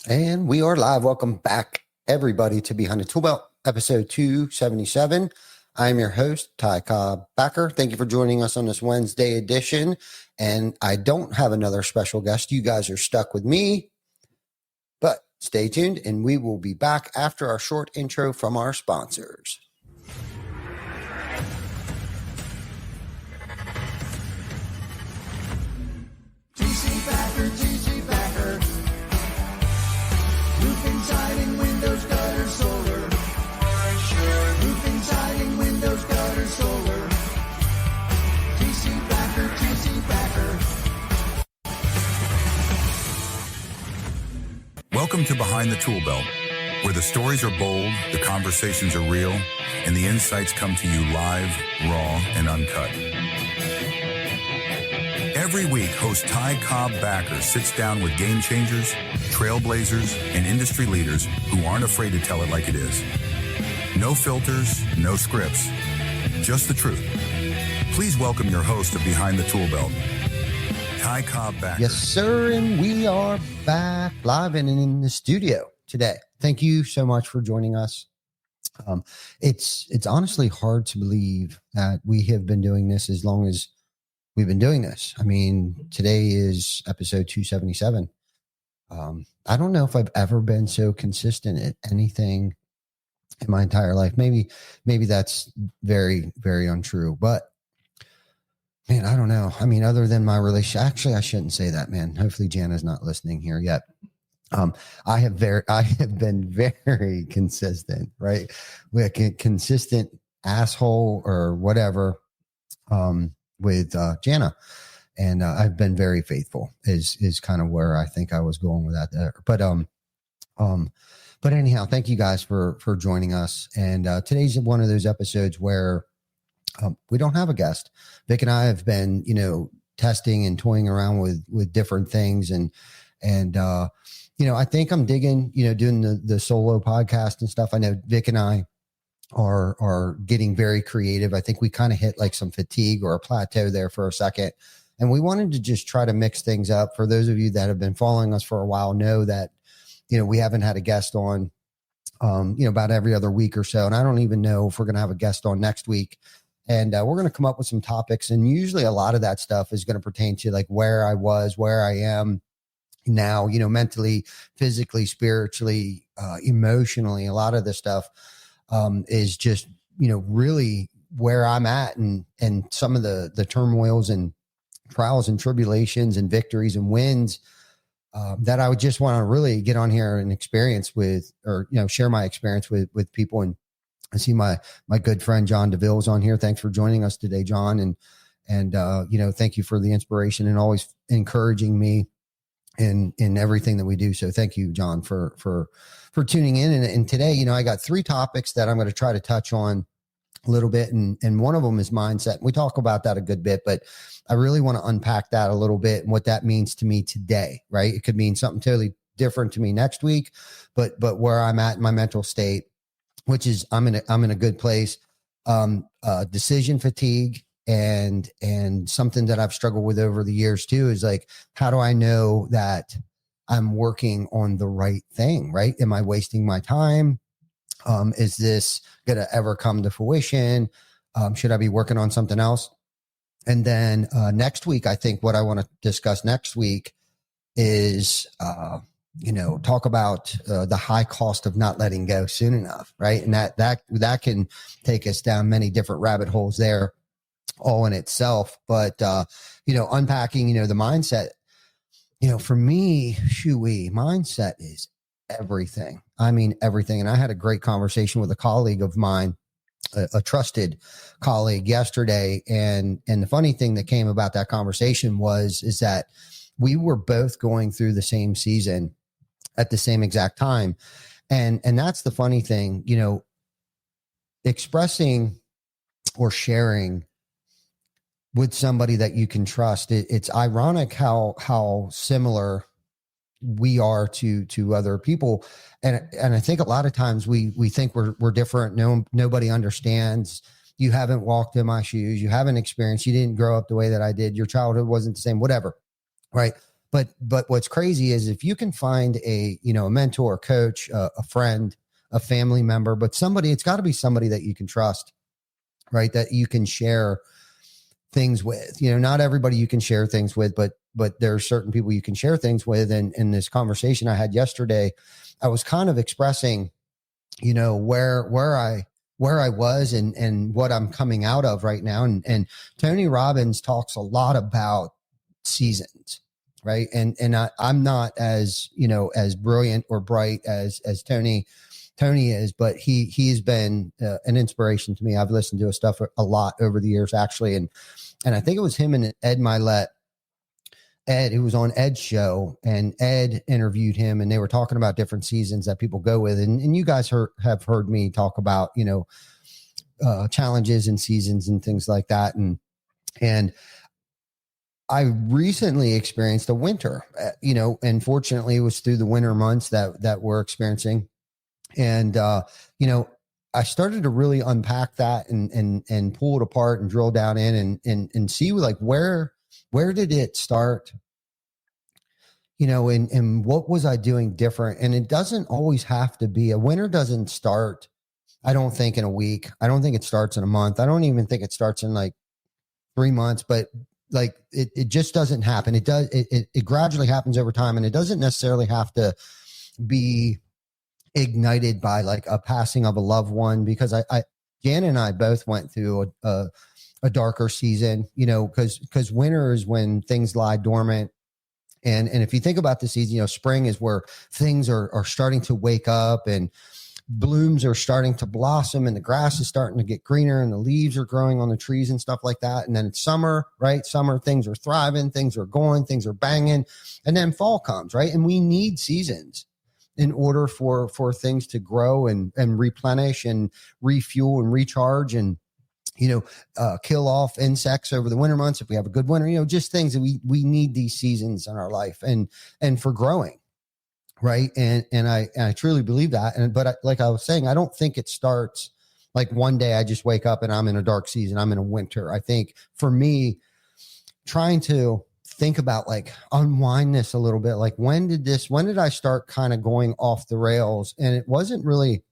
And we are live. Welcome back, everybody, to Behind the Tool Belt, episode 277. I'm your host, Cobb-Backer. Thank you for joining us on this Wednesday edition. And I don't have another special guest. You guys are stuck with me, but stay tuned, and we will be back after our short intro from our sponsors. Cobb-Backer. Roofing, siding, windows, gutter, solar. Roofing, siding, windows, gutter, solar. Cobb-Backer. Welcome to Behind the Tool Belt, where the stories are bold, the conversations are real, and the insights come to you live, raw, and uncut. Every week, host Cobb-Backer sits down with game changers, trailblazers, and industry leaders who aren't afraid to tell it like it is. No filters, no scripts, just the truth. Please welcome your host of Behind the Tool Belt, Cobb-Backer. Yes, sir, and we are back live and in the studio today. Thank you so much for joining us. It's honestly hard to believe that we have been doing this as long as we've been doing this. I mean, today is episode 277. I don't know if I've ever been so consistent at anything in my entire life. Maybe that's very, very untrue, but man, I don't know. I mean, other than my relationship, actually, I shouldn't say that, man. Hopefully Jana's not listening here yet. I have been very consistent, right? Like a consistent asshole or whatever, with Jana, and I've been very faithful is kind of where I think I was going with that there. But anyhow, thank you guys for joining us. And today's one of those episodes where we don't have a guest. Vic and I have been, testing and toying around with different things, and I think I'm digging, doing the solo podcast and stuff. I know Vic and I are getting very creative. I think we kind of hit like some fatigue or a plateau there for a second. And we wanted to just try to mix things up. For those of you that have been following us for a while know that, we haven't had a guest on, about every other week or so. And I don't even know if we're going to have a guest on next week. And we're going to come up with some topics. And usually a lot of that stuff is going to pertain to like where I was, where I am now, mentally, physically, spiritually, emotionally. A lot of the stuff is just, really where I'm at and some of the turmoils and trials and tribulations and victories and wins that I would just want to really get on here and experience with, or, share my experience with people. And I see my good friend, John DeVille's on here. Thanks for joining us today, John. And thank you for the inspiration and always encouraging me in everything that we do. So thank you, John, for tuning in. And today, I got three topics that I'm going to try to touch on a little bit. And one of them is mindset. We talk about that a good bit, but I really want to unpack that a little bit and what that means to me today, right? It could mean something totally different to me next week, but where I'm at in my mental state, which is I'm in a good place. Decision fatigue and something that I've struggled with over the years too is like, how do I know that I'm working on the right thing, right? Am I wasting my time? Is this going to ever come to fruition? Should I be working on something else? And then next week, I think what I want to discuss next week is, talk about the high cost of not letting go soon enough, right? And that can take us down many different rabbit holes there all in itself. But, unpacking, the mindset, for me, mindset is everything. I mean, everything. And I had a great conversation with a colleague of mine, a trusted colleague yesterday. And the funny thing that came about that conversation is that we were both going through the same season at the same exact time. And that's the funny thing, expressing or sharing with somebody that you can trust. It's ironic how similar we are to other people. And I think a lot of times we think we're different. Nobody understands. You haven't walked in my shoes. You haven't experienced, you didn't grow up the way that I did. Your childhood wasn't the same, whatever. Right. But what's crazy is if you can find a mentor, coach, a friend, a family member, but somebody, it's got to be somebody that you can trust, right? That you can share things with. Not everybody you can share things with, but there are certain people you can share things with. And in this conversation I had yesterday, I was kind of expressing, where I was and what I'm coming out of right now. And Tony Robbins talks a lot about seasons, right? And I'm not as, as brilliant or bright as Tony is, but he's been an inspiration to me. I've listened to his stuff a lot over the years, actually. And I think it was him and Ed Milet. Ed, who was on Ed's show, and Ed interviewed him, and they were talking about different seasons that people go with. And you guys have heard me talk about, challenges and seasons and things like that. And I recently experienced a winter, and fortunately it was through the winter months that we're experiencing. And, I started to really unpack that and pull it apart and drill down in and see like where did it start, and what was I doing different? And it doesn't always have to be, a winter doesn't start, I don't think, in a week. I don't think it starts in a month. I don't even think it starts in like 3 months, but like it just doesn't happen. It does. It gradually happens over time, and it doesn't necessarily have to be ignited by like a passing of a loved one, because Jan and I both went through a darker season, because winter is when things lie dormant. And if you think about the season, spring is where things are starting to wake up and blooms are starting to blossom and the grass is starting to get greener and the leaves are growing on the trees and stuff like that. And then it's summer, right? Summer, things are thriving, things are going, things are banging. And then fall comes, right? And we need seasons in order for things to grow and replenish and refuel and recharge and, kill off insects over the winter months. If we have a good winter, just things that we need these seasons in our life and for growing. Right. And I truly believe that. But like I was saying, I don't think it starts like one day I just wake up and I'm in a dark season. I'm in a winter. I think for me, trying to think about like unwind this a little bit, like when did I start kind of going off the rails? And it wasn't really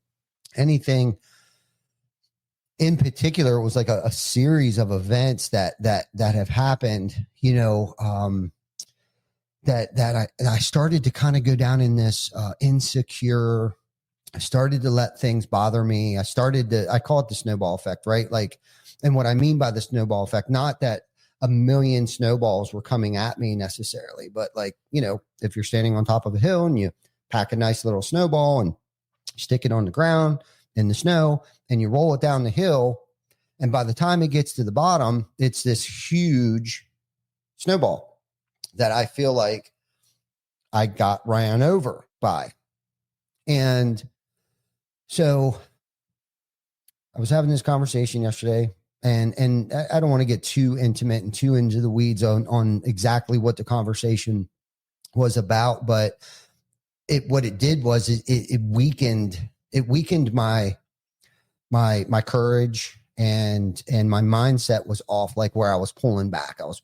anything in particular. It was like a series of events that have happened, that I started to kind of go down in this insecure. I started to let things bother me. I call it the snowball effect, right? Like, and what I mean by the snowball effect, not that a million snowballs were coming at me necessarily, but like, if you're standing on top of a hill and you pack a nice little snowball and stick it on the ground in the snow and you roll it down the hill, and by the time it gets to the bottom, it's this huge snowball that I feel like I got ran over by. And so I was having this conversation yesterday, and I don't want to get too intimate and too into the weeds on exactly what the conversation was about, but what it did was it weakened my courage, and my mindset was off, like where I was pulling back. And I was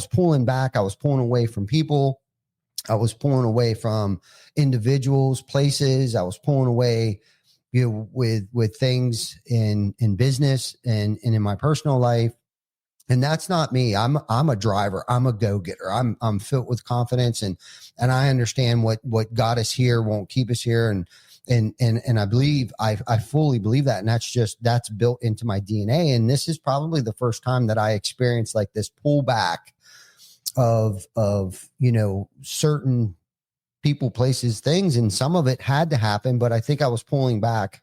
pulling back. I was pulling away from people. I was pulling away from individuals, places. I was pulling away, with things in business and in my personal life. And that's not me. I'm a driver. I'm a go-getter. I'm filled with confidence, and I understand what got us here won't keep us here. And I believe, I fully believe that. And that's built into my DNA. And this is probably the first time that I experienced like this pullback of certain people, places, things. And some of it had to happen, but I think I was pulling back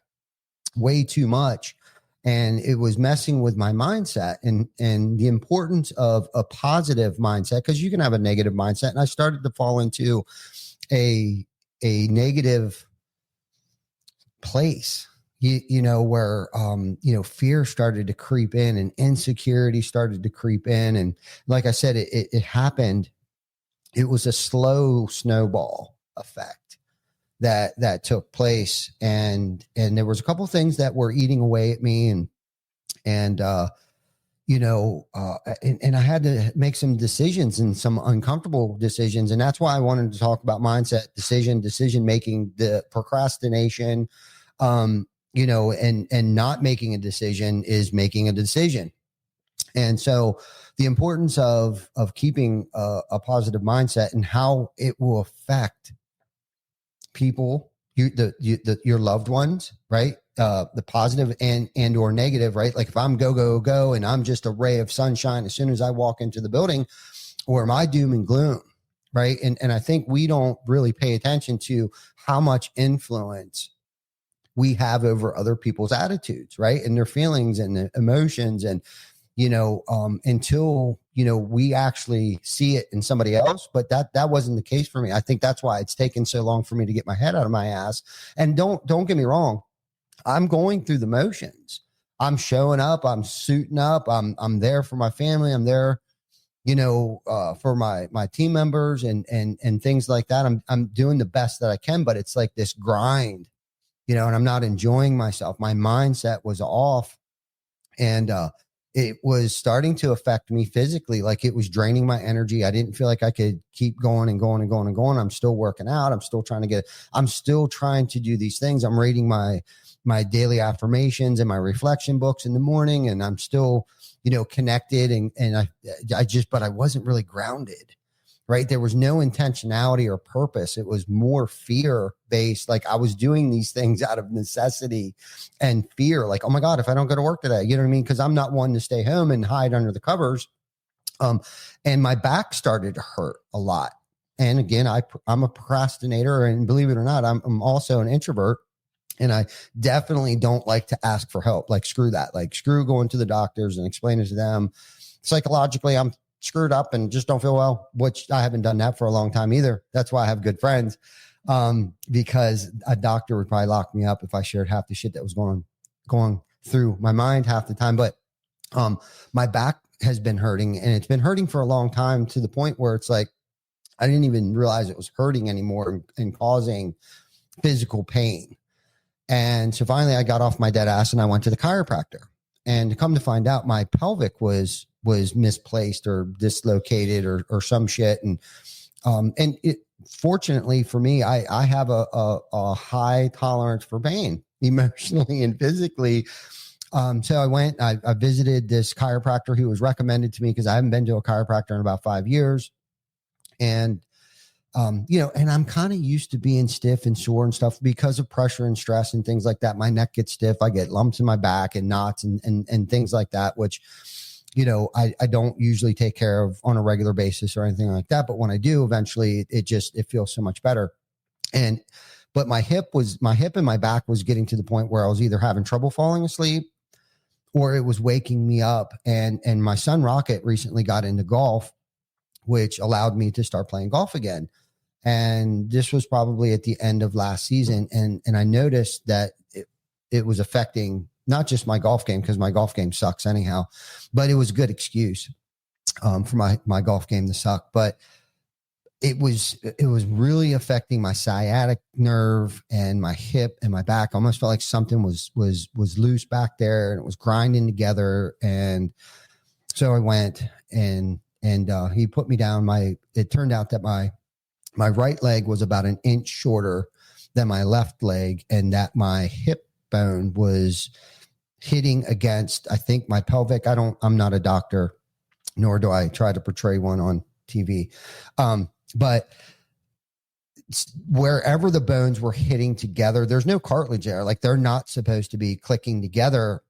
way too much. And it was messing with my mindset and the importance of a positive mindset, because you can have a negative mindset. And I started to fall into a negative place, where, fear started to creep in and insecurity started to creep in. And like I said, it happened. It was a slow snowball effect that took place. And there was a couple of things that were eating away at me. And and I had to make some decisions and some uncomfortable decisions. And that's why I wanted to talk about mindset, decision making, the procrastination, and not making a decision is making a decision. And so the importance of keeping a positive mindset and how it will affect people, your loved ones, right? The positive and or negative, right? Like if I'm go, and I'm just a ray of sunshine as soon as I walk into the building, or am I doom and gloom, right? And I think we don't really pay attention to how much influence we have over other people's attitudes, right? And their feelings and their emotions. And, until, we actually see it in somebody else, but that wasn't the case for me. I think that's why it's taken so long for me to get my head out of my ass. And don't get me wrong. I'm going through the motions. I'm showing up. I'm suiting up. I'm there for my family. I'm there, for my team members and things like that. I'm doing the best that I can, but it's like this grind, and I'm not enjoying myself. My mindset was off, and it was starting to affect me physically. Like it was draining my energy. I didn't feel like I could keep going and going and going and going. I'm still working out. I'm still trying to do these things. I'm reading my daily affirmations and my reflection books in the morning. And I'm still, connected and but I wasn't really grounded, right? There was no intentionality or purpose. It was more fear based. Like I was doing these things out of necessity and fear. Like, oh my God, if I don't go to work today, you know what I mean? Cause I'm not one to stay home and hide under the covers. And my back started to hurt a lot. And again, I'm a procrastinator, and believe it or not, I'm also an introvert. And I definitely don't like to ask for help. Like, screw that. Like, screw going to the doctors and explaining to them. Psychologically, I'm screwed up and just don't feel well, which I haven't done that for a long time either. That's why I have good friends, because a doctor would probably lock me up if I shared half the shit that was going through my mind half the time. But my back has been hurting, and it's been hurting for a long time, to the point where it's like I didn't even realize it was hurting anymore and causing physical pain. And so finally I got off my dead ass and I went to the chiropractor, and to come to find out, my pelvic was misplaced or dislocated or some shit. And it, fortunately for me, I have a high tolerance for pain, emotionally and physically. So I visited this chiropractor who was recommended to me, because I haven't been to a chiropractor in about 5 years. And and I'm kind of used to being stiff and sore and stuff because of pressure and stress and things like that. My neck gets stiff. I get lumps in my back and knots and things like that, which, I don't usually take care of on a regular basis or anything like that. But when I do, eventually it feels so much better. But my hip and my back was getting to the point where I was either having trouble falling asleep or it was waking me up. And my son Rocket recently got into golf, which allowed me to start playing golf again. And this was probably at the end of last season. And I noticed that it was affecting not just my golf game, because my golf game sucks anyhow, but it was a good excuse for my golf game to suck. But it was really affecting my sciatic nerve and my hip and my back. I almost felt like something was loose back there, and it was grinding together. And so I went and he put me down. It turned out that my right leg was about an inch shorter than my left leg, and that my hip bone was hitting against, I think, my pelvic. I'm not a doctor, nor do I try to portray one on TV. But wherever the bones were hitting together, there's no cartilage there. Like, they're not supposed to be clicking together.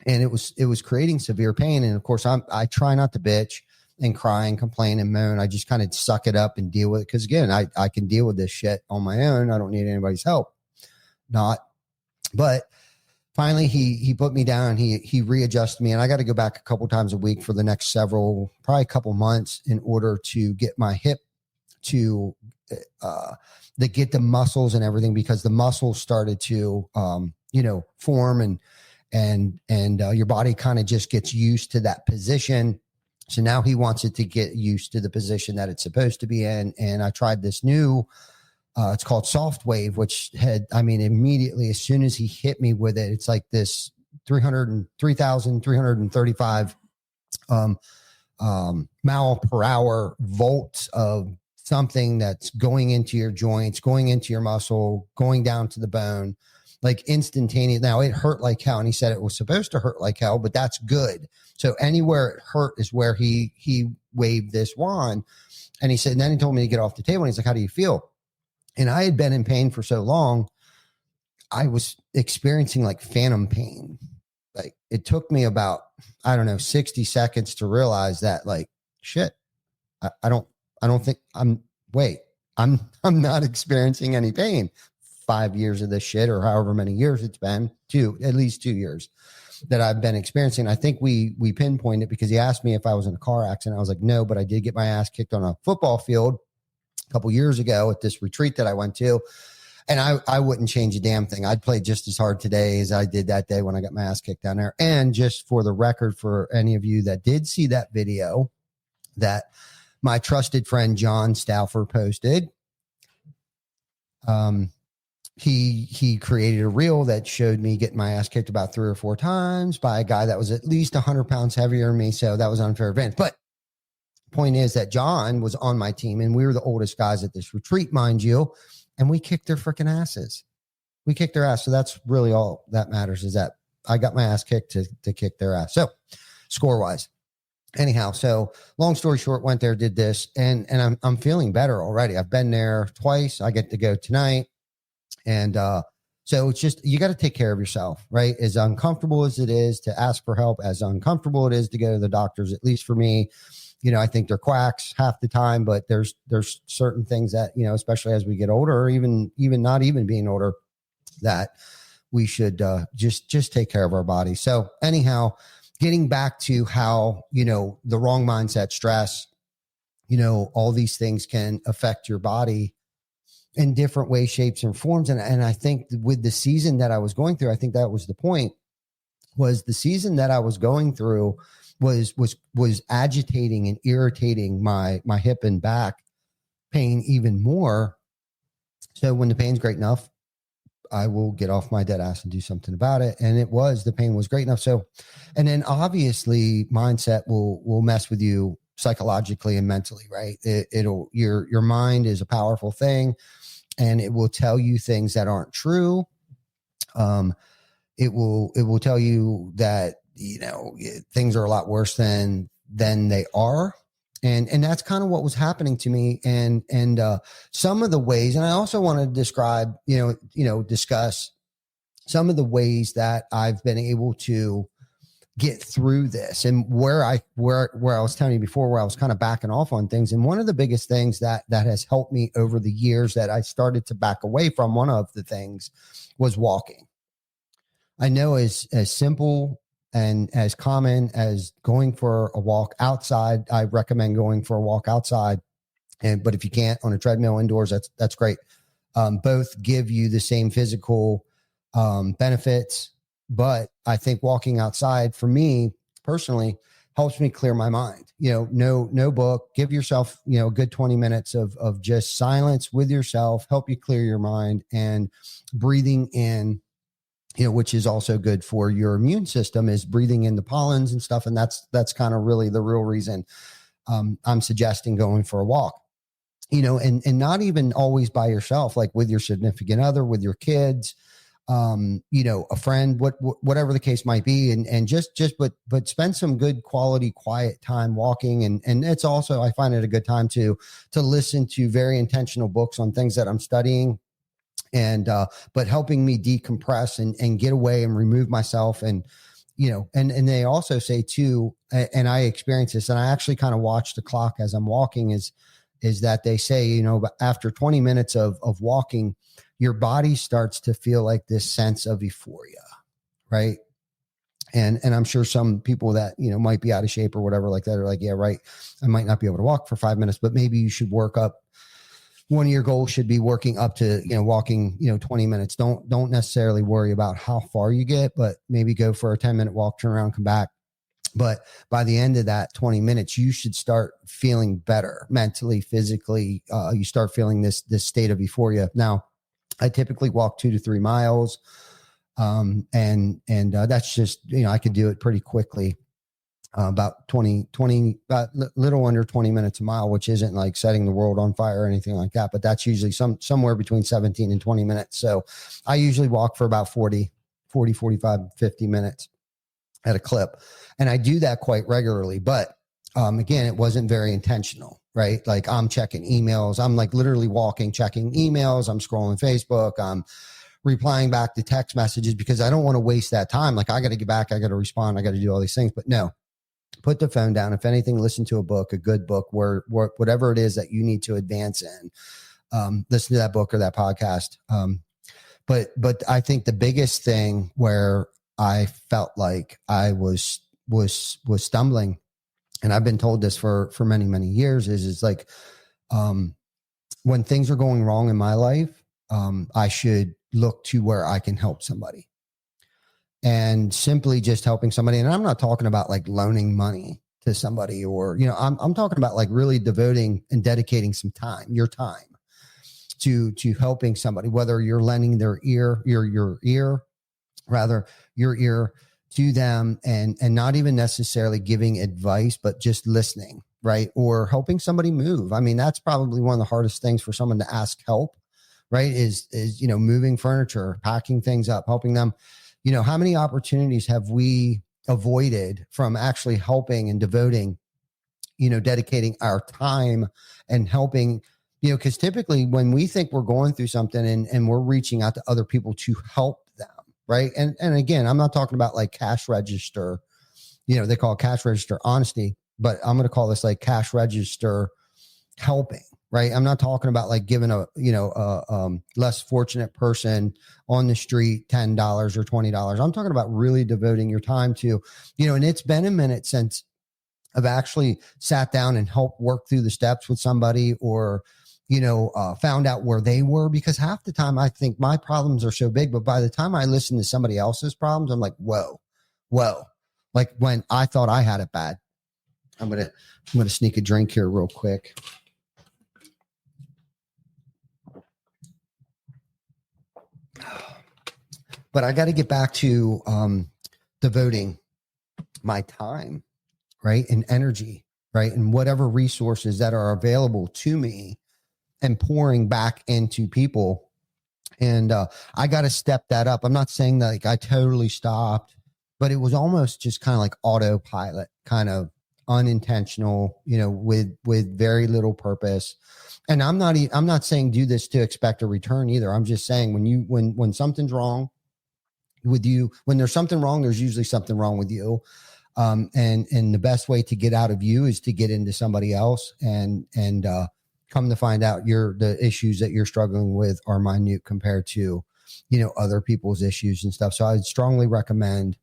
And it was creating severe pain. And of course, I try not to bitch and cry and complain and moan. I just kind of suck it up and deal with it. Cause again, I can deal with this shit on my own. I don't need anybody's help. But finally he put me down. He readjusted me, and I got to go back a couple times a week for the next probably a couple months, in order to get my hip to get the muscles and everything, because the muscles started to, form and your body kind of just gets used to that position. So now he wants it to get used to the position that it's supposed to be in. And I tried this new, it's called Soft Wave, which immediately, as soon as he hit me with it, it's like this 3,335 mile per hour volts of something that's going into your joints, going into your muscle, going down to the bone, like instantaneous. Now it hurt like hell. And he said it was supposed to hurt like hell, but that's good. So anywhere it hurt is where he waved this wand. And he said, and then he told me to get off the table. And he's like, how do you feel? And I had been in pain for so long. I was experiencing like phantom pain. Like it took me about, 60 seconds to realize that like, shit, I don't think I'm not experiencing any pain. 5 years of this shit, or however many years it's been, at least 2 years that I've been experiencing. I think we pinpointed it because he asked me if I was in a car accident. I was like, no, but I did get my ass kicked on a football field a couple years ago at this retreat that I went to. And I wouldn't change a damn thing. I'd play just as hard today as I did that day when I got my ass kicked down there. And just for the record, for any of you that did see that video that my trusted friend John Stauffer posted, he created a reel that showed me getting my ass kicked about 3 or 4 times by a guy that was at least 100 pounds heavier than me. So that was unfair advantage. But point is that John was on my team and we were the oldest guys at this retreat, mind you. And we kicked their freaking asses. We kicked their ass. So that's really all that matters, is that I got my ass kicked to kick their ass. So score wise, anyhow, so long story short, went there, did this, and I'm feeling better already. I've been there twice. I get to go tonight. And so it's just, you got to take care of yourself, right? As uncomfortable as it is to ask for help, as uncomfortable it is to go to the doctors, at least for me, I think they're quacks half the time, but there's certain things that, especially as we get older, or even not even being older, that we should just take care of our body. So anyhow, getting back to how, the wrong mindset, stress, all these things can affect your body in different ways, shapes, and forms. And I think with the season that I was going through, I think that was the point, was the season that I was going through was agitating and irritating my hip and back pain even more. So when the pain's great enough, I will get off my dead ass and do something about it. And the pain was great enough. So, and then obviously mindset will mess with you psychologically and mentally, right? Your mind is a powerful thing, and it will tell you things that aren't true. It will tell you that, things are a lot worse than they are. And that's kind of what was happening to me. And some of the ways, and I also want to describe, discuss some of the ways that I've been able to get through this, and where I was telling you before, where I was kind of backing off on things. And one of the biggest things that has helped me over the years that I started to back away from, one of the things was walking. I know as simple and as common as going for a walk outside, I recommend going for a walk outside. But if you can't, on a treadmill indoors, that's great. Both give you the same physical benefits, but I think walking outside for me personally helps me clear my mind. No book, give yourself, a good 20 minutes of just silence with yourself, help you clear your mind, and breathing in, which is also good for your immune system, is breathing in the pollens and stuff. And that's kind of really the real reason I'm suggesting going for a walk, and not even always by yourself, like with your significant other, with your kids, a friend, whatever the case might be. And but spend some good quality, quiet time walking. And it's also, I find it a good time to listen to very intentional books on things that I'm studying, and but helping me decompress and get away and remove myself. And and they also say too, and I experience this, and I actually kind of watch the clock as I'm walking, is that they say, after 20 minutes of walking, your body starts to feel like this sense of euphoria, right? And I'm sure some people that might be out of shape or whatever like that are like, yeah, right, I might not be able to walk for 5 minutes, but maybe you should work up. One of your goals should be working up to, walking, 20 minutes. Don't necessarily worry about how far you get, but maybe go for a 10-minute walk, turn around, come back. But by the end of that 20 minutes, you should start feeling better mentally, physically. You start feeling this state of euphoria. Now, I typically walk 2 to 3 miles. And that's just, I could do it pretty quickly. about 20, about little under 20 minutes a mile, which isn't like setting the world on fire or anything like that, but that's usually somewhere between 17 and 20 minutes. So I usually walk for about 40, 45, 50 minutes at a clip. And I do that quite regularly, but again, it wasn't very intentional, right? Like I'm checking emails. I'm like literally walking, checking emails. I'm scrolling Facebook. I'm replying back to text messages because I don't want to waste that time. Like I got to get back. I got to respond. I got to do all these things, but no, put the phone down. If anything, listen to a book, a good book, where whatever it is that you need to advance in, listen to that book or that podcast. But I think the biggest thing where I felt like I was stumbling, and I've been told this for many, many years, is like, when things are going wrong in my life, I should look to where I can help somebody. And simply just helping somebody. And I'm not talking about like loaning money to somebody, or, you know, I'm talking about like really devoting and dedicating some time, your time to helping somebody, whether you're lending your ear to them, and not even necessarily giving advice, but just listening, right? Or helping somebody move. I mean, that's probably one of the hardest things for someone to ask help, right? Is, you know, moving furniture, packing things up, helping them. You know, how many opportunities have we avoided from actually helping and devoting, you know, dedicating our time and helping, you know, because typically when we think we're going through something and we're reaching out to other people to help them, right? And again, I'm not talking about like cash register, you know, they call it cash register honesty, but I'm going to call this like cash register helping. Right. I'm not talking about like giving a less fortunate person on the street $10 or $20. I'm talking about really devoting your time to, you know, and it's been a minute since I've actually sat down and helped work through the steps with somebody, or, you know, found out where they were, because half the time I think my problems are so big, but by the time I listen to somebody else's problems, I'm like, whoa, like when I thought I had it bad. I'm going to sneak a drink here real quick. But I got to get back to devoting my time, right, and energy, right, and whatever resources that are available to me, and pouring back into people. And I got to step that up. I'm not saying that like I totally stopped, but it was almost just kind of like autopilot, kind of unintentional, you know, with very little purpose. And I'm not saying do this to expect a return either. I'm just saying when something's wrong with you, when there's something wrong, there's usually something wrong with you. And the best way to get out of you is to get into somebody else, and come to find out the issues that you're struggling with are minute compared to, you know, other people's issues and stuff. So I'd strongly recommend,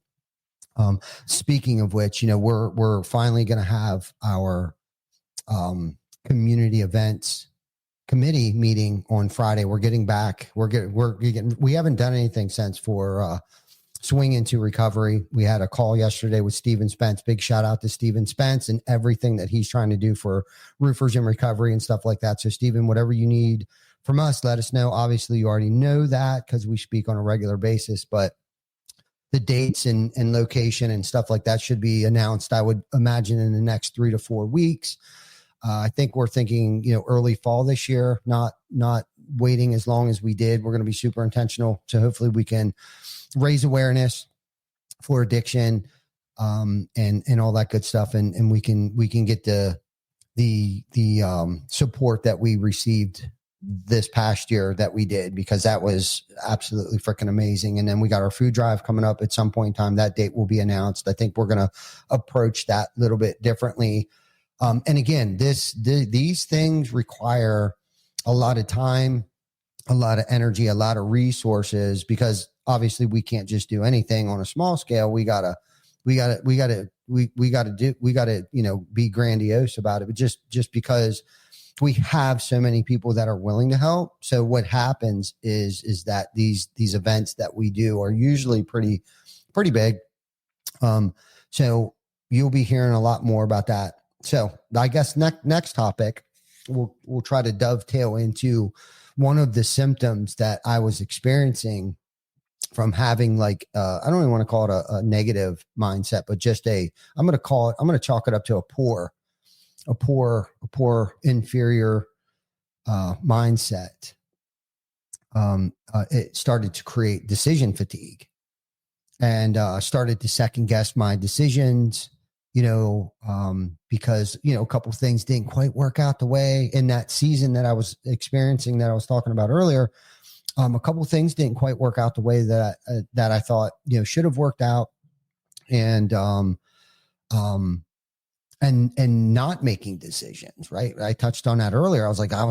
speaking of which, you know, we're finally going to have our, community events committee meeting on Friday. We're getting back. We haven't done anything since for Swing into Recovery. We had a call yesterday with Steven Spence. Big shout out to Steven Spence and everything that he's trying to do for roofers in recovery and stuff like that. So Steven, whatever you need from us, let us know. Obviously you already know that because we speak on a regular basis, but the dates and location and stuff like that should be announced, I would imagine, in the next 3 to 4 weeks. I think we're thinking, you know, early fall this year, not waiting as long as we did. We're going to be super intentional. So hopefully we can raise awareness for addiction, and all that good stuff. And we can get the support that we received this past year that we did, because that was absolutely freaking amazing. And then we got our food drive coming up at some point in time. That date will be announced. I think we're going to approach that a little bit differently. And again, these things require a lot of time, a lot of energy, a lot of resources, because obviously we can't just do anything on a small scale. We gotta, you know, be grandiose about it. But just because we have so many people that are willing to help. So what happens is that these events that we do are usually pretty big. So you'll be hearing a lot more about that. So I guess next topic, we'll try to dovetail into one of the symptoms that I was experiencing from having like, I don't even want to call it a negative mindset, but just I'm going to chalk it up to a poor inferior mindset. It started to create decision fatigue, and started to second guess my decisions, because, a couple of things didn't quite work out the way in that season that I was experiencing, that I was talking about earlier. A couple of things didn't quite work out the way that I thought, should have worked out. And not making decisions, right? I touched on that earlier. I was like, I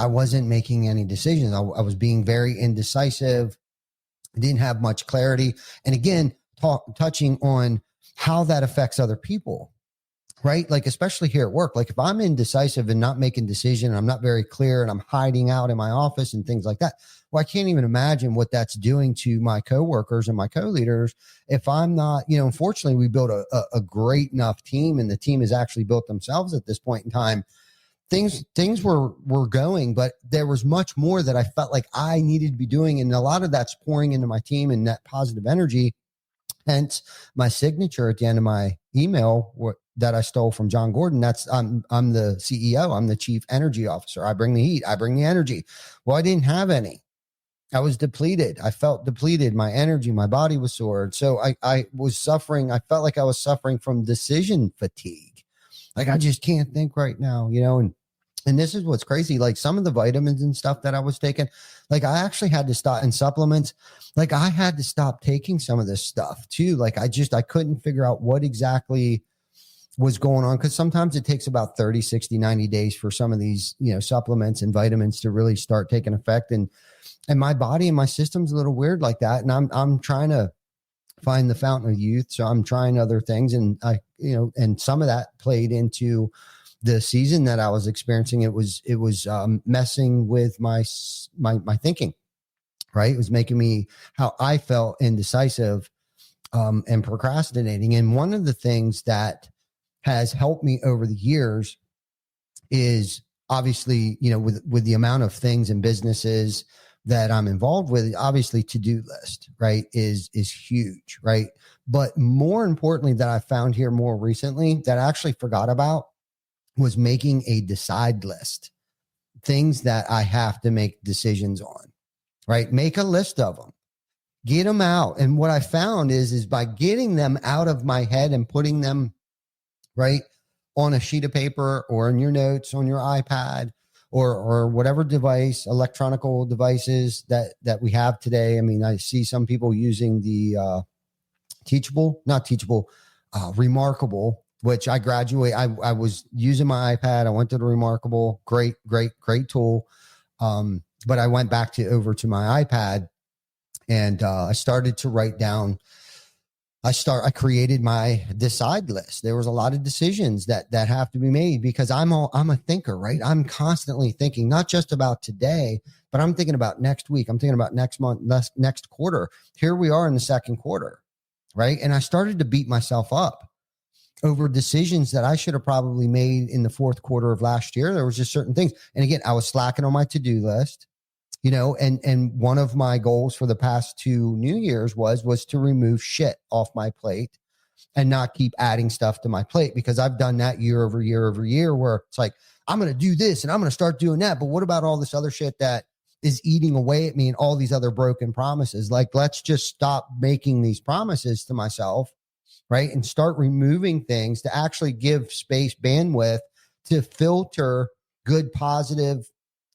wasn't making any decisions. I was being very indecisive. I didn't have much clarity. And again, touching on how that affects other people, right? Like, especially here at work, like if I'm indecisive and not making decision, I'm not very clear, and I'm hiding out in my office and things like that. Well, I can't even imagine what that's doing to my coworkers and my co-leaders if I'm not, unfortunately, we built a great enough team, and the team has actually built themselves at this point in time. Things were going, but there was much more that I felt like I needed to be doing. And a lot of that's pouring into my team and that positive energy. Hence my signature at the end of my email that I stole from John Gordon. I'm the CEO. I'm the chief energy officer. I bring the heat. I bring the energy. Well, I didn't have any. I was depleted. I felt depleted. My energy, my body was sore. So I was suffering. I felt like I was suffering from decision fatigue. Like, I just can't think right now, and this is what's crazy. Like, some of the vitamins and stuff that I was taking, like, I actually had to stop, and supplements. Like, I had to stop taking some of this stuff too. Like, I couldn't figure out what exactly was going on, because sometimes it takes about 30, 60, 90 days for some of these, supplements and vitamins to really start taking effect. And my body and my system's a little weird like that. And I'm trying to find the fountain of youth. So I'm trying other things. And and some of that played into the season that I was experiencing. It was messing with my thinking, right? It was making me, how I felt indecisive, and procrastinating. And one of the things that has helped me over the years is obviously, with the amount of things and businesses that I'm involved with, obviously to-do list, right, is huge, right? But more importantly, that I found here more recently that I actually forgot about was making a decide list, things that I have to make decisions on, right? Make a list of them, get them out. And what I found is by getting them out of my head and putting them right on a sheet of paper or in your notes on your iPad or whatever device, electronical devices that we have today. I mean, I see some people using the Remarkable, which I I was using my iPad. I went to the Remarkable. Great tool. But I went back over to my iPad, and I started to write down. I created my decide list. There was a lot of decisions that have to be made, because I'm a thinker, right? I'm constantly thinking, not just about today, but I'm thinking about next week. I'm thinking about next month, next quarter. Here we are in the second quarter, right? And I started to beat myself up over decisions that I should have probably made in the fourth quarter of last year. There was just certain things. And again, I was slacking on my to-do list. And one of my goals for the past 2 New Year's was to remove shit off my plate and not keep adding stuff to my plate, because I've done that year over year, where it's like, I'm going to do this and I'm going to start doing that. But what about all this other shit that is eating away at me and all these other broken promises? Like, let's just stop making these promises to myself, right? And start removing things to actually give space, bandwidth to filter good, positive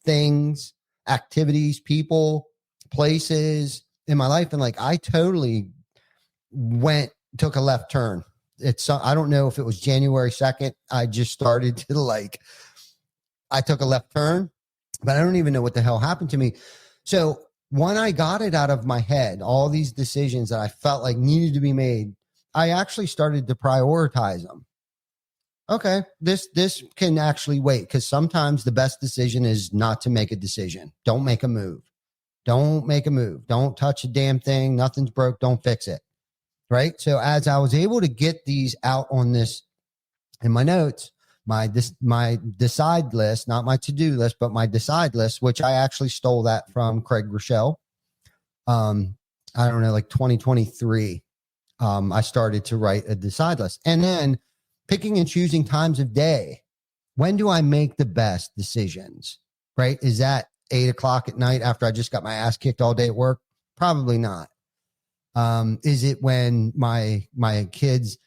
things, activities, people, places in my life. And like, I totally took a left turn. I don't know if it was January 2nd. I just started to I took a left turn, but I don't even know what the hell happened to me. So when I got it out of my head, all these decisions that I felt like needed to be made, I actually started to prioritize them. Okay, this can actually wait, because sometimes the best decision is not to make a decision. Don't make a move. Don't make a move. Don't touch a damn thing. Nothing's broke. Don't fix it. Right? So as I was able to get these out on this in my notes, my decide list, not my to-do list, but my decide list, which I actually stole that from Craig Rochelle. I don't know, like 2023, I started to write a decide list, and then picking and choosing times of day. When do I make the best decisions? Right? Is that 8 o'clock at night after I just got my ass kicked all day at work? Probably not. Is it when my kids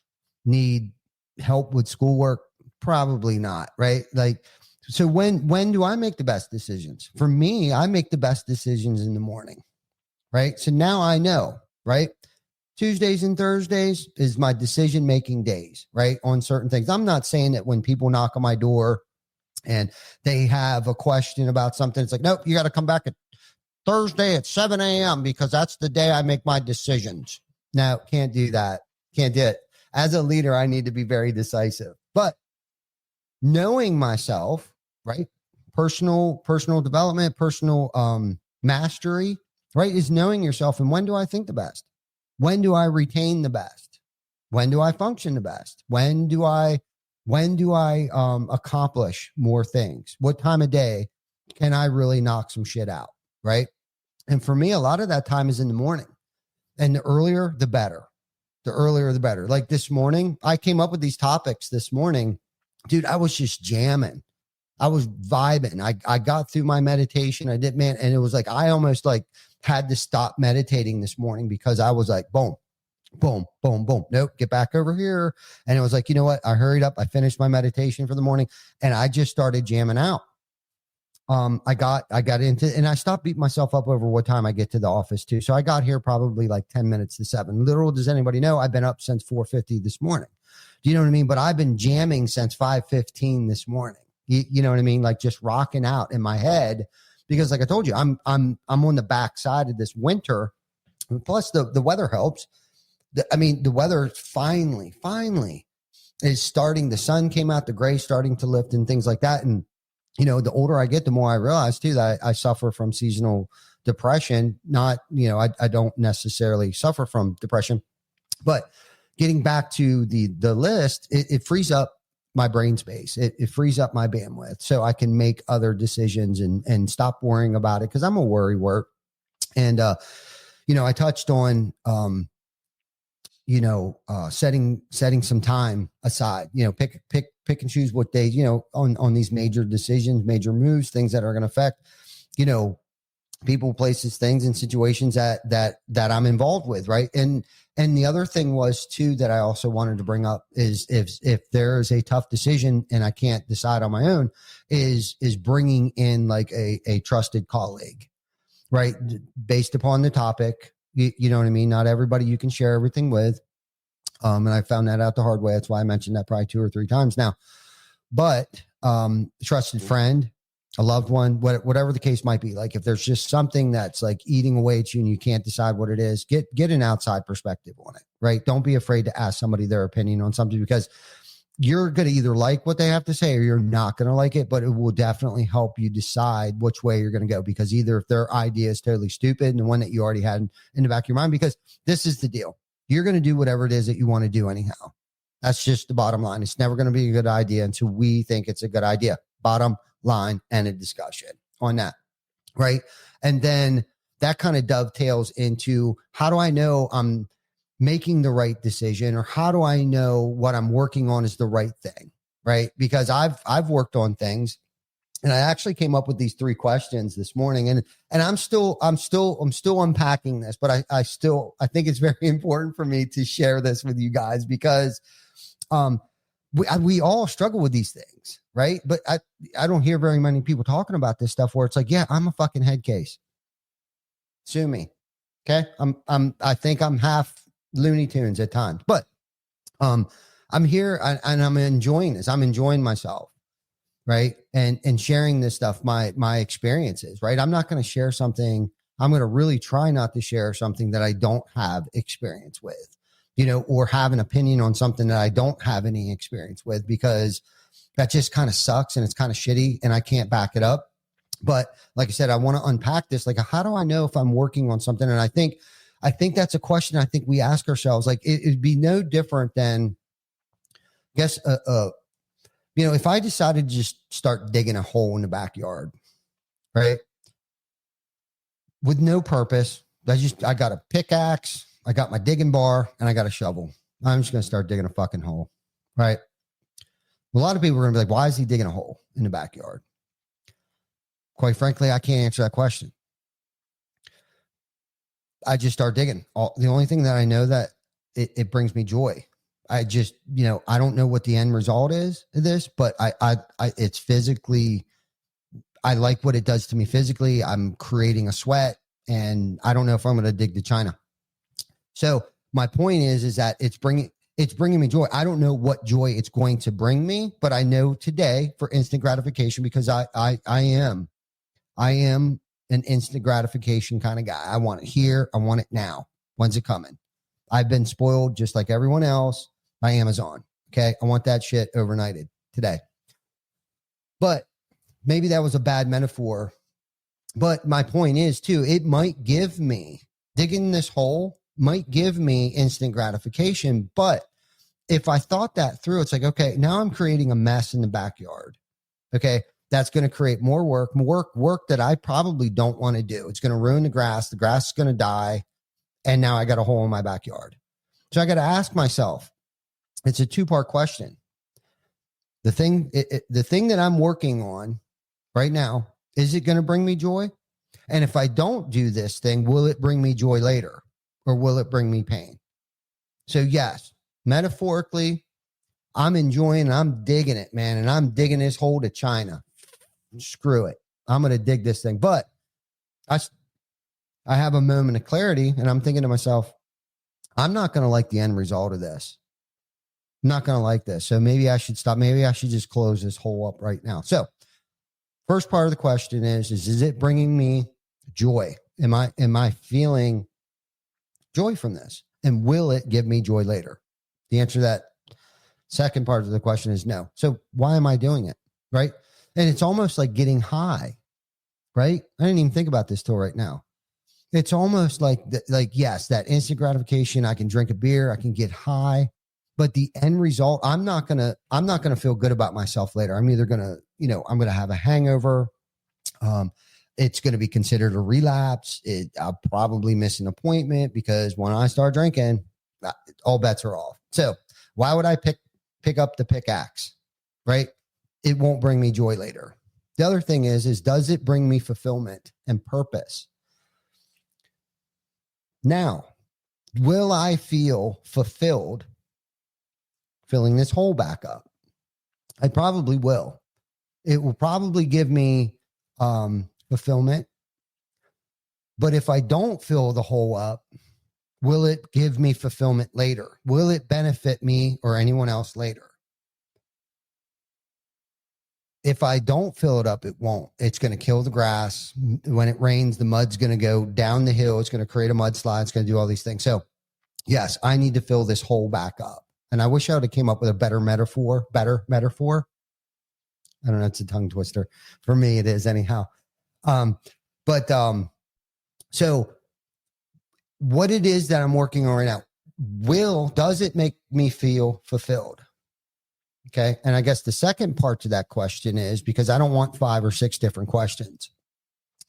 need help with schoolwork? Probably not. Right? Like, so when do I make the best decisions? For me, I make the best decisions in the morning. Right? So now I know, right? Tuesdays and Thursdays is my decision-making days, right? On certain things. I'm not saying that when people knock on my door and they have a question about something, it's like, nope, you got to come back at Thursday at 7 a.m. because that's the day I make my decisions. No, can't do that. Can't do it. As a leader, I need to be very decisive. But knowing myself, right? Personal development, personal mastery, right? Is knowing yourself. And when do I think the best? When do I retain the best? When do I function the best? When do I accomplish more things? What time of day can I really knock some shit out? Right. And for me, a lot of that time is in the morning, and the earlier, the better. The earlier, the better. Like this morning, I came up with these topics this morning, dude. I was just jamming. I was vibing. I got through my meditation. I did, man. And it was like, I almost like had to stop meditating this morning because I was like, boom, boom, boom, boom. Nope, get back over here. And it was like, you know what? I hurried up. I finished my meditation for the morning and I just started jamming out. I got into, and I stopped beating myself up over what time I get to the office too. So I got here probably like 10 minutes to 7. Literal, does anybody know? I've been up since 4:50 this morning. Do you know what I mean? But I've been jamming since 5:15 this morning. You know what I mean? Like just rocking out in my head. Because like I told you, I'm on the backside of this winter. Plus the weather helps. The weather finally is starting. The sun came out, the gray starting to lift and things like that. And, you know, the older I get, the more I realize too, that I suffer from seasonal depression. Not, you know, I don't necessarily suffer from depression, but getting back to the list, it frees up my brain space. It frees up my bandwidth so I can make other decisions and stop worrying about it. Cause I'm a worry wart. And, you know, I touched on, setting some time aside, you know, pick and choose what days, you know, on these major decisions, major moves, things that are going to affect, you know, people, places, things, and situations that I'm involved with. Right. And the other thing was too, that I also wanted to bring up is if there's a tough decision and I can't decide on my own, is bringing in like a trusted colleague, right? Based upon the topic, you know what I mean? Not everybody you can share everything with. And I found that out the hard way. That's why I mentioned that probably 2 or 3 times now, but trusted friend, a loved one, whatever the case might be. Like if there's just something that's like eating away at you and you can't decide what it is, get an outside perspective on it, right? Don't be afraid to ask somebody their opinion on something, because you're going to either like what they have to say or you're not going to like it, but it will definitely help you decide which way you're going to go. Because either if their idea is totally stupid and the one that you already had in the back of your mind, because this is the deal. You're going to do whatever it is that you want to do anyhow. That's just the bottom line. It's never going to be a good idea until we think it's a good idea. Bottom line, and a discussion on that. Right. And then that kind of dovetails into, how do I know I'm making the right decision, or how do I know what I'm working on is the right thing? Right. Because I've worked on things, and I actually came up with these 3 questions this morning, and I'm still unpacking this, but I think it's very important for me to share this with you guys, because, we all struggle with these things, right? But I don't hear very many people talking about this stuff where it's like, yeah, I'm a fucking head case. Sue me. Okay. I think I'm half Looney Tunes at times, but, I'm here and I'm enjoying this. I'm enjoying myself. Right. And sharing this stuff, my experiences, right? I'm not going to share something. I'm going to really try not to share something that I don't have experience with, you know, or have an opinion on something that I don't have any experience with, because that just kind of sucks and it's kind of shitty and I can't back it up. But like I said, I want to unpack this. Like, how do I know if I'm working on something? And I think that's a question I think we ask ourselves. Like, it'd be no different than, I guess, you know, if I decided to just start digging a hole in the backyard, right, with no purpose, I got a pickaxe, I got my digging bar, and I got a shovel. I'm just going to start digging a fucking hole. Right. A lot of people are going to be like, why is he digging a hole in the backyard? Quite frankly, I can't answer that question. I just start digging. The only thing that I know that it brings me joy. I just, I don't know what the end result is of this, but it's physically, I like what it does to me physically. I'm creating a sweat, and I don't know if I'm going to dig to China. So my point is that it's bringing me joy. I don't know what joy it's going to bring me, but I know today for instant gratification, because I am an instant gratification kind of guy. I want it here. I want it now. When's it coming? I've been spoiled just like everyone else by Amazon. Okay. I want that shit overnighted today. But maybe that was a bad metaphor. But my point is too, it might give me, digging this hole might give me instant gratification. But if I thought that through, it's like, okay, now I'm creating a mess in the backyard. Okay. That's going to create more work that I probably don't want to do. It's going to ruin the grass. The grass is going to die. And now I got a hole in my backyard. So I got to ask myself, it's a two-part question. The thing that I'm working on right now, is it going to bring me joy? And if I don't do this thing, will it bring me joy later? Or will it bring me pain? So yes, metaphorically, I'm enjoying and I'm digging it, man. And I'm digging this hole to China. Screw it. I'm going to dig this thing. But I have a moment of clarity, and I'm thinking to myself, I'm not going to like the end result of this. I'm not going to like this. So maybe I should stop. Maybe I should just close this hole up right now. So first part of the question is it bringing me joy? Am I feeling joy from this? And will it give me joy later? The answer to that second part of the question is no. So why am I doing it? Right. And it's almost like getting high, right? I didn't even think about this till right now. It's almost like yes, that instant gratification. I can drink a beer, I can get high, but the end result, I'm not gonna feel good about myself later. I'm either gonna, I'm gonna have a hangover. It's gonna be considered a relapse. I'll probably miss an appointment because when I start drinking, all bets are off. So why would I pick up the pickaxe? Right? It won't bring me joy later. The other thing is does it bring me fulfillment and purpose? Now, will I feel fulfilled filling this hole back up? I probably will. It will probably give me fulfillment. But if I don't fill the hole up, will it give me fulfillment later? Will it benefit me or anyone else later? If I don't fill it up, it won't. It's going to kill the grass. When it rains, the mud's going to go down the hill. It's going to create a mudslide. It's going to do all these things. So yes, I need to fill this hole back up. And I wish I would have came up with a better metaphor. I don't know. It's a tongue twister. For me, it is anyhow. So what it is that I'm working on right now, does it make me feel fulfilled? Okay. And I guess the second part to that question is, because I don't want 5 or 6 different questions.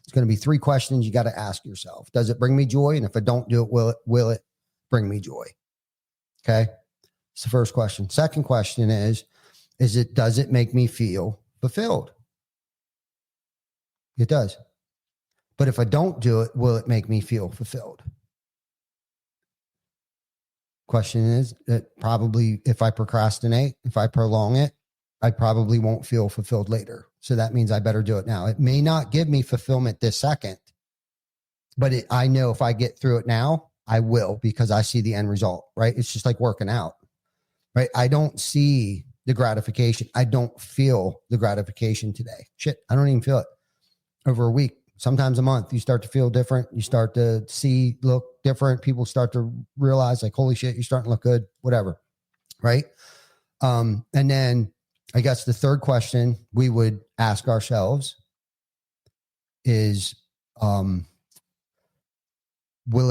It's going to be 3 questions you got to ask yourself. Does it bring me joy? And if I don't do it, will it bring me joy? Okay. It's the first question. Second question is does it make me feel fulfilled? It does. But if I don't do it, will it make me feel fulfilled? Question is that probably if I procrastinate, if I prolong it, I probably won't feel fulfilled later. So that means I better do it now. It may not give me fulfillment this second, but I know if I get through it now, I will, because I see the end result, right? It's just like working out, right? I don't see the gratification. I don't feel the gratification today. Shit, I don't even feel it. Over a week, sometimes a month, you start to feel different. You start to look different. People start to realize like, holy shit, you're starting to look good, whatever. Right. And then I guess the third question we would ask ourselves is, will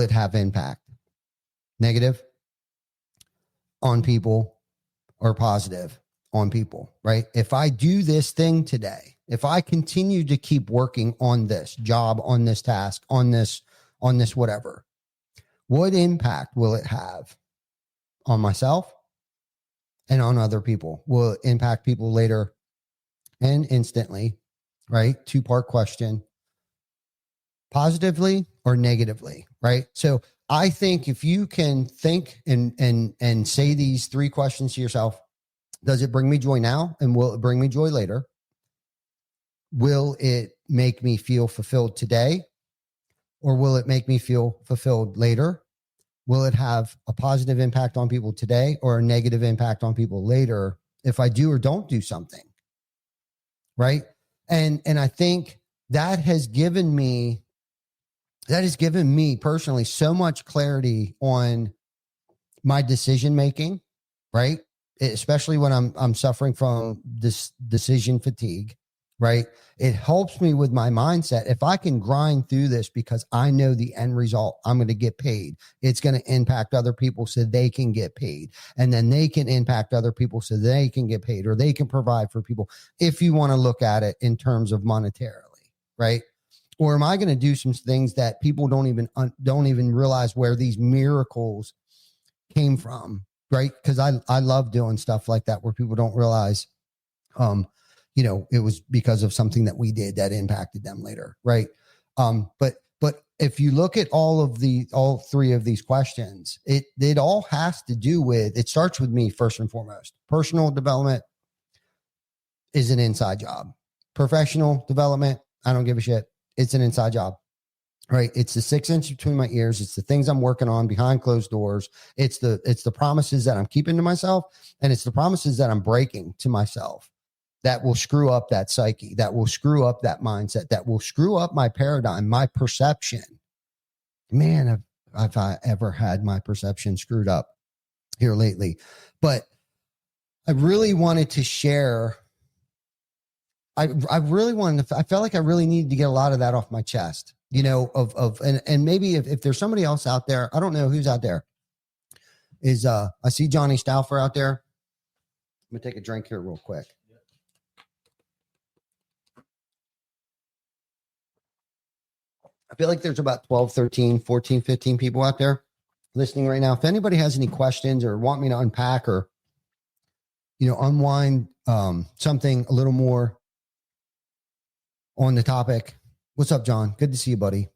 it have impact? Negative on people or positive on people, right? If I do this thing today, if I continue to keep working on this job, on this task, on this on this whatever, what impact will it have on myself and on other people? Will it impact people later and instantly, right? Two-part question, positively or negatively, right? So I think if you can think and say these three questions to yourself, does it bring me joy now? And will it bring me joy later? Will it make me feel fulfilled today? Or will it make me feel fulfilled later? Will it have a positive impact on people today or a negative impact on people later if I do or don't do something? Right. And I think that has given me personally so much clarity on my decision making, right? Especially when I'm suffering from this decision fatigue, right? It helps me with my mindset. If I can grind through this because I know the end result, I'm going to get paid. It's going to impact other people so they can get paid. And then they can impact other people so they can get paid, or they can provide for people. If you want to look at it in terms of monetarily, right? Or am I going to do some things that people don't even realize where these miracles came from, right? Because I love doing stuff like that where people don't realize, it was because of something that we did that impacted them later, right? But if you look at all three of these questions, it all has to do with, it starts with me first and foremost. Personal development is an inside job. Professional development, I don't give a shit. It's an inside job. Right. It's the 6 inch between my ears. It's the things I'm working on behind closed doors. It's the promises that I'm keeping to myself. And it's the promises that I'm breaking to myself that will screw up that psyche, that will screw up that mindset, that will screw up my paradigm, my perception. Man, have I ever had my perception screwed up here lately. But I really wanted to share. I felt like I really needed to get a lot of that off my chest. And maybe if there's somebody else out there, I don't know who's out there. I see Johnny Stauffer out there. I'm gonna take a drink here real quick. I feel like there's about 12, 13, 14, 15 people out there listening right now. If anybody has any questions or want me to unpack or, unwind something a little more on the topic. What's up, John? Good to see you, buddy.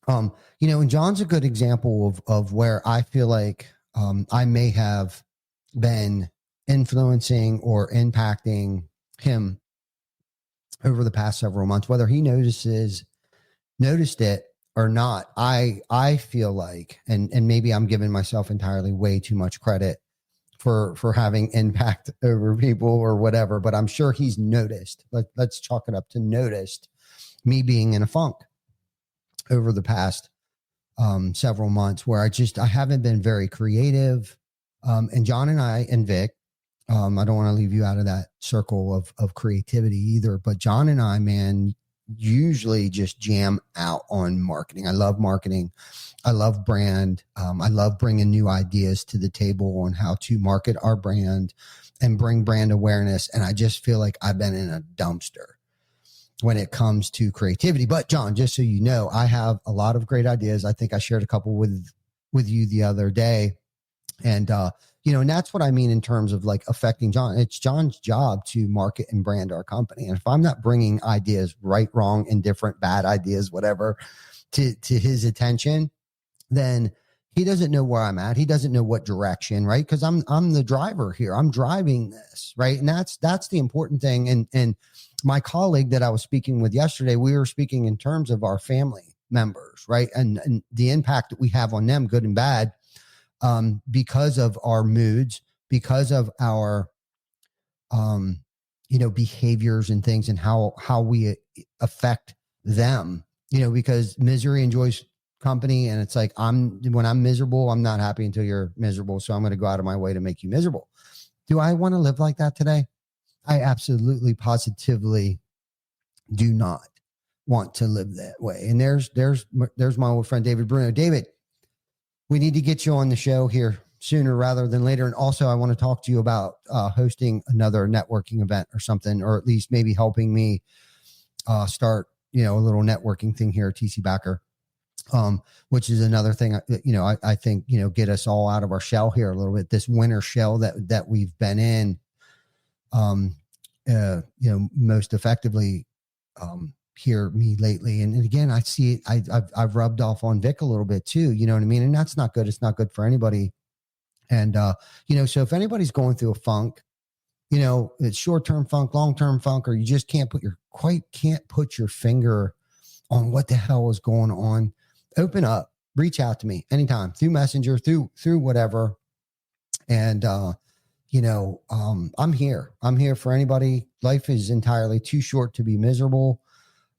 And John's a good example of where I feel like I may have been influencing or impacting him over the past several months, whether he noticed it or not. I feel like, and maybe I'm giving myself entirely way too much credit for having impact over people or whatever, but I'm sure he's noticed. Let's chalk it up to noticed me being in a funk over the past several months where I haven't been very creative. And John and I and Vic, I don't want to leave you out of that circle of creativity either, but John and I, man, usually just jam out on marketing. I love marketing. I love brand. I love bringing new ideas to the table on how to market our brand and bring brand awareness. And I just feel like I've been in a dumpster when it comes to creativity. But John, just so you know, I have a lot of great ideas. I think I shared a couple with you the other day. And, and that's what I mean in terms of like affecting John. It's John's job to market and brand our company. And if I'm not bringing ideas, right, wrong, indifferent, bad ideas, whatever, to his attention, then he doesn't know where I'm at. He doesn't know what direction, right? Because I'm the driver here. I'm driving this, right? And that's the important thing. And my colleague that I was speaking with yesterday, we were speaking in terms of our family members, right? And the impact that we have on them, good and bad, because of our moods, because of our, behaviors and things and how we affect them, because misery enjoys company. And it's like, when I'm miserable, I'm not happy until you're miserable. So I'm going to go out of my way to make you miserable. Do I want to live like that today? I absolutely, positively do not want to live that way. And there's my old friend, David Bruno. David, we need to get you on the show here sooner rather than later. And also I want to talk to you about hosting another networking event or something, or at least maybe helping me start, a little networking thing here at TC Backer. which is another thing, I think, get us all out of our shell here a little bit, this winter shell that we've been in, most effectively, here me lately. And again, I see it, I've rubbed off on Vic a little bit too, you know what I mean? And that's not good. It's not good for anybody. And, so if anybody's going through a funk, it's short-term funk, long-term funk, or you just can't put your finger on what the hell is going on, open up, reach out to me anytime through Messenger, through whatever. And, I'm here. I'm here for anybody. Life is entirely too short to be miserable.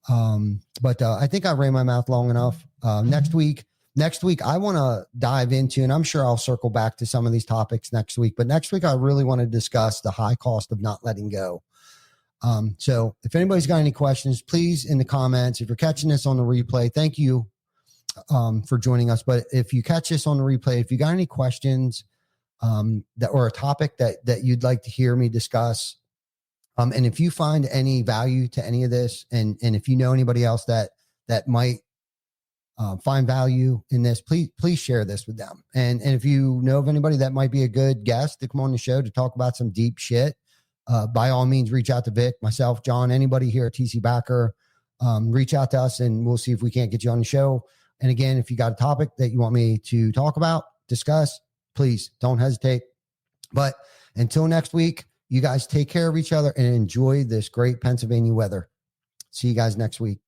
But I think I ran my mouth long enough. Next week, I want to dive into, and I'm sure I'll circle back to some of these topics next week, but next week, I really want to discuss the high cost of not letting go. So if anybody's got any questions, please in the comments. If you're catching this on the replay, thank you, for joining us. But if you catch this on the replay, if you got any questions, or a topic that you'd like to hear me discuss, and if you find any value to any of this, and if you know anybody else that might find value in this, please share this with them. And if you know of anybody that might be a good guest to come on the show to talk about some deep shit, by all means, reach out to Vic, myself, John, anybody here at Cobb-Backer. Reach out to us and we'll see if we can't get you on the show. And again, if you got a topic that you want me to talk about, discuss, please don't hesitate. But until next week, you guys take care of each other and enjoy this great Pennsylvania weather. See you guys next week.